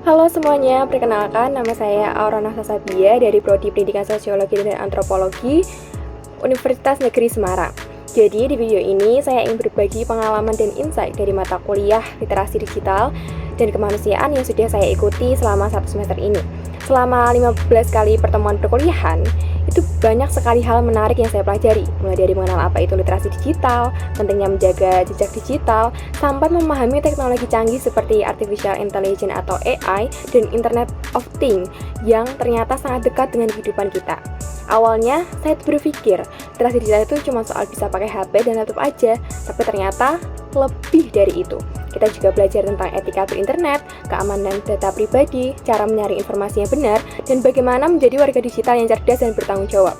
Halo semuanya, perkenalkan nama saya Aurona Sasabia dari Prodi Pendidikan Sosiologi dan Antropologi Universitas Negeri Semarang. Jadi di video ini saya ingin berbagi pengalaman dan insight dari mata kuliah literasi digital dan kemanusiaan yang sudah saya ikuti selama 1 semester ini. Selama 15 kali pertemuan perkuliahan, itu banyak sekali hal menarik yang saya pelajari, mulai dari mengenal apa itu literasi digital, pentingnya menjaga jejak digital, sampai memahami teknologi canggih seperti Artificial Intelligence atau AI dan Internet of Things yang ternyata sangat dekat dengan kehidupan kita. Awalnya, saya berpikir literasi digital itu cuma soal bisa pakai HP dan laptop aja, tapi ternyata lebih dari itu. Kita juga belajar tentang etika berinternet, keamanan data pribadi, cara menyaring informasi yang benar, dan bagaimana menjadi warga digital yang cerdas dan bertanggung jawab.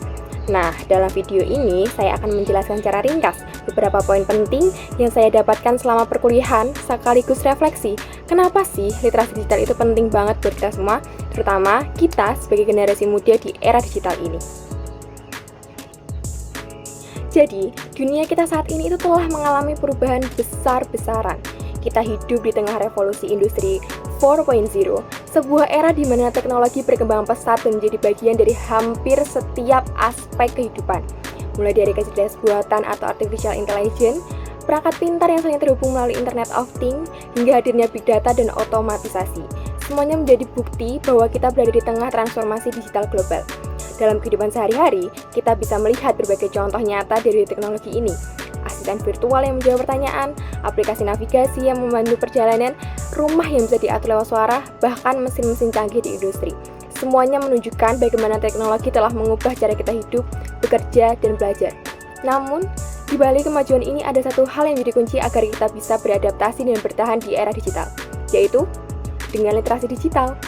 Nah, dalam video ini saya akan menjelaskan secara ringkas beberapa poin penting yang saya dapatkan selama perkuliahan, sekaligus refleksi kenapa sih literasi digital itu penting banget buat kita semua, terutama kita sebagai generasi muda di era digital ini. Jadi, dunia kita saat ini itu telah mengalami perubahan besar-besaran. Kita hidup di tengah revolusi industri 4.0, sebuah era di mana teknologi berkembang pesat dan menjadi bagian dari hampir setiap aspek kehidupan. Mulai dari kecerdasan buatan atau artificial intelligence, perangkat pintar yang saling terhubung melalui Internet of Things, hingga hadirnya big data dan otomatisasi. Semuanya menjadi bukti bahwa kita berada di tengah transformasi digital global. Dalam kehidupan sehari-hari, kita bisa melihat berbagai contoh nyata dari teknologi ini. Asisten virtual yang menjawab pertanyaan, aplikasi navigasi yang membantu perjalanan, rumah yang bisa diatur lewat suara, bahkan mesin-mesin canggih di industri. Semuanya menunjukkan bagaimana teknologi telah mengubah cara kita hidup, bekerja, dan belajar. Namun, di balik kemajuan ini ada satu hal yang menjadi kunci agar kita bisa beradaptasi dan bertahan di era digital, yaitu dengan literasi digital.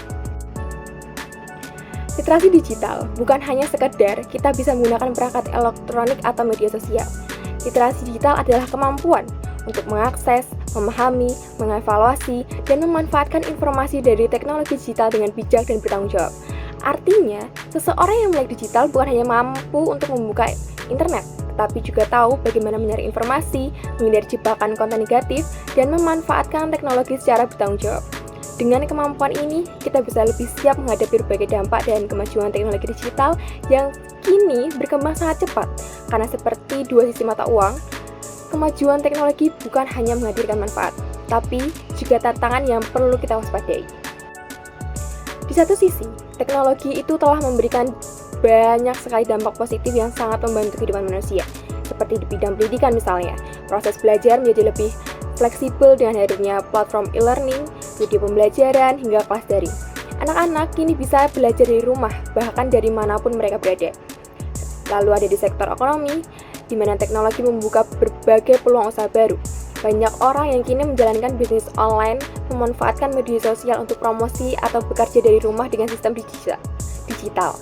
Literasi digital bukan hanya sekedar kita bisa menggunakan perangkat elektronik atau media sosial. Literasi digital adalah kemampuan untuk mengakses, memahami, mengevaluasi, dan memanfaatkan informasi dari teknologi digital dengan bijak dan bertanggung jawab. Artinya, seseorang yang melek digital bukan hanya mampu untuk membuka internet, tetapi juga tahu bagaimana menyaring informasi, menghindari jebakan konten negatif, dan memanfaatkan teknologi secara bertanggung jawab. Dengan kemampuan ini, kita bisa lebih siap menghadapi berbagai dampak dan kemajuan teknologi digital yang kini berkembang sangat cepat. Karena seperti dua sisi mata uang, kemajuan teknologi bukan hanya menghadirkan manfaat, tapi juga tantangan yang perlu kita waspadai. Di satu sisi, teknologi itu telah memberikan banyak sekali dampak positif yang sangat membantu kehidupan manusia. Seperti di bidang pendidikan misalnya, proses belajar menjadi lebih fleksibel dengan hadirnya platform e-learning, video pembelajaran, hingga kelas daring. Anak-anak kini bisa belajar dari rumah, bahkan dari manapun mereka berada. Lalu ada di sektor ekonomi, di mana teknologi membuka berbagai peluang usaha baru. Banyak orang yang kini menjalankan bisnis online, memanfaatkan media sosial untuk promosi atau bekerja dari rumah dengan sistem digital.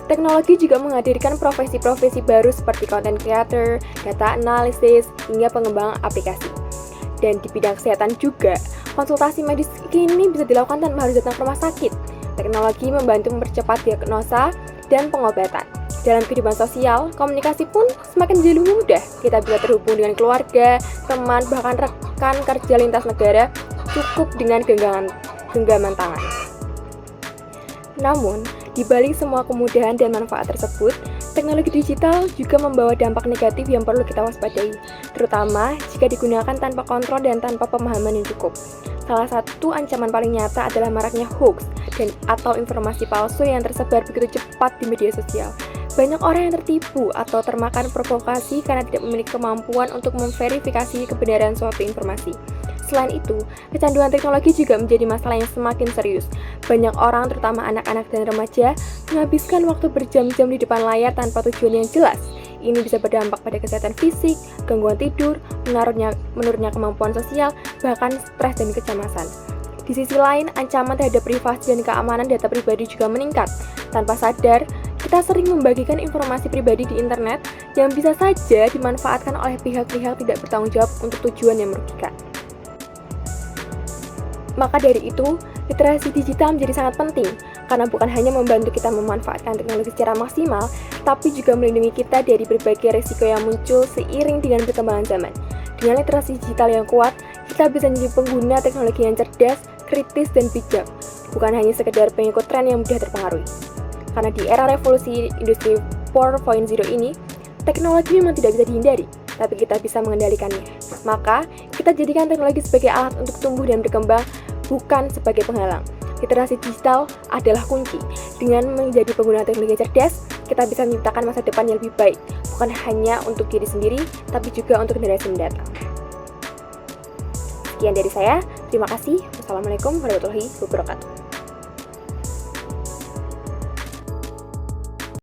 Teknologi juga menghadirkan profesi-profesi baru seperti content creator, data analysis, hingga pengembangan aplikasi. Dan di bidang kesehatan juga, konsultasi medis kini bisa dilakukan tanpa harus datang ke rumah sakit. Teknologi membantu mempercepat diagnosa dan pengobatan. Dalam kehidupan sosial, komunikasi pun semakin menjadi lebih mudah. Kita bisa terhubung dengan keluarga, teman, bahkan rekan kerja lintas negara cukup dengan genggaman tangan. Namun, di balik semua kemudahan dan manfaat tersebut, teknologi digital juga membawa dampak negatif yang perlu kita waspadai, terutama jika digunakan tanpa kontrol dan tanpa pemahaman yang cukup. Salah satu ancaman paling nyata adalah maraknya hoax atau informasi palsu yang tersebar begitu cepat di media sosial. Banyak orang yang tertipu atau termakan provokasi karena tidak memiliki kemampuan untuk memverifikasi kebenaran suatu informasi. Selain itu, kecanduan teknologi juga menjadi masalah yang semakin serius. Banyak orang, terutama anak-anak dan remaja, menghabiskan waktu berjam-jam di depan layar tanpa tujuan yang jelas. Ini bisa berdampak pada kesehatan fisik, gangguan tidur, menurunnya kemampuan sosial, bahkan stres dan kecemasan. Di sisi lain, ancaman terhadap privasi dan keamanan data pribadi juga meningkat. Tanpa sadar, kita sering membagikan informasi pribadi di internet yang bisa saja dimanfaatkan oleh pihak-pihak tidak bertanggung jawab untuk tujuan yang merugikan. Maka dari itu, literasi digital menjadi sangat penting, karena bukan hanya membantu kita memanfaatkan teknologi secara maksimal, tapi juga melindungi kita dari berbagai risiko yang muncul seiring dengan perkembangan zaman. Dengan literasi digital yang kuat, kita bisa menjadi pengguna teknologi yang cerdas, kritis, dan bijak. bukan hanya sekedar pengikut tren yang mudah terpengaruh. Karena di era revolusi industri 4.0 ini, teknologi memang tidak bisa dihindari, tapi kita bisa mengendalikannya. Maka, kita jadikan teknologi sebagai alat untuk tumbuh dan berkembang, bukan sebagai penghalang. Literasi digital adalah kunci. Dengan menjadi pengguna teknologi cerdas, kita bisa menciptakan masa depan yang lebih baik, bukan hanya untuk diri sendiri, tapi juga untuk generasi mendatang. Sekian dari saya, terima kasih. Wassalamualaikum warahmatullahi wabarakatuh.